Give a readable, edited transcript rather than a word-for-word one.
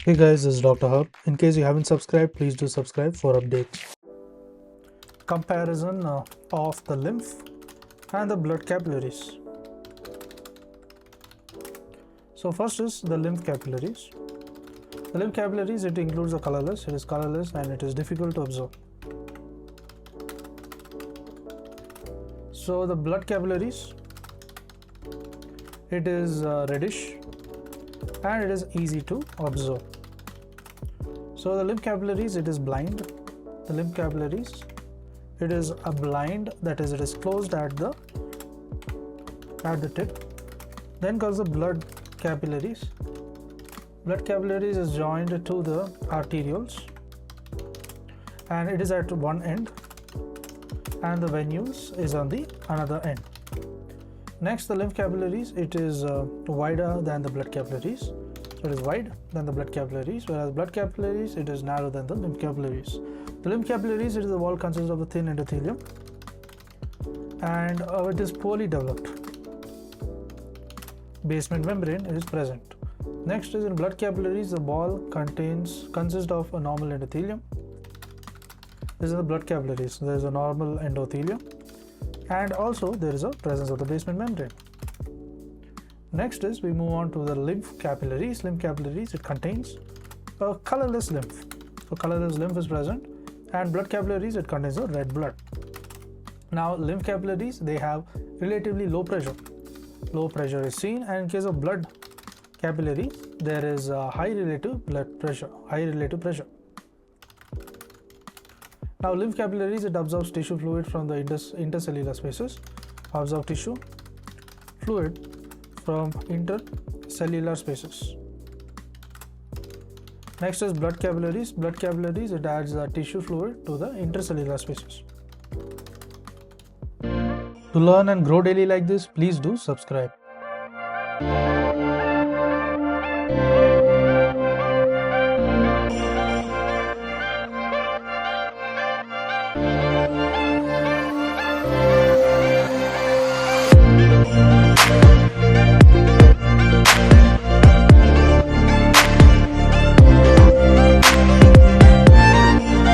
Hey guys, this is Dr. Hub. In case you haven't subscribed, please do subscribe for updates. Comparison of the lymph and the blood capillaries. So first is the lymph capillaries. The lymph capillaries, it includes the colorless. It is colorless and it is difficult to observe. So the blood capillaries, it is reddish and it is easy to observe. So the lymph capillaries, it is blind. The lymph capillaries, it is a blind, that is, it is closed at the tip. Then comes the blood capillaries. Blood capillaries is joined to the arterioles and it is at one end, and the venous is on the another end. Next, the lymph capillaries, it is wider than the blood capillaries. So it is wide than the blood capillaries, whereas blood capillaries, it is narrow than the lymph capillaries. The lymph capillaries, it is the wall consists of a thin endothelium and it is poorly developed. Basement membrane is present. Next is in blood capillaries, the wall consists of a normal endothelium. This is the blood capillaries. There is a normal endothelium and also there is a presence of the basement membrane. Next is we move on to the lymph capillaries. Lymph capillaries, it contains a colorless lymph. So colorless lymph is present, and blood capillaries, it contains a red blood. Now lymph capillaries, they have relatively low pressure. Low pressure is seen, and in case of blood capillaries, there is a high relative blood pressure, Now lymph capillaries, it absorbs tissue fluid from the intercellular spaces. Absorb tissue fluid from intercellular spaces. Next is blood capillaries. Blood capillaries, it adds the tissue fluid to the intercellular spaces. To learn and grow daily like this, please do subscribe.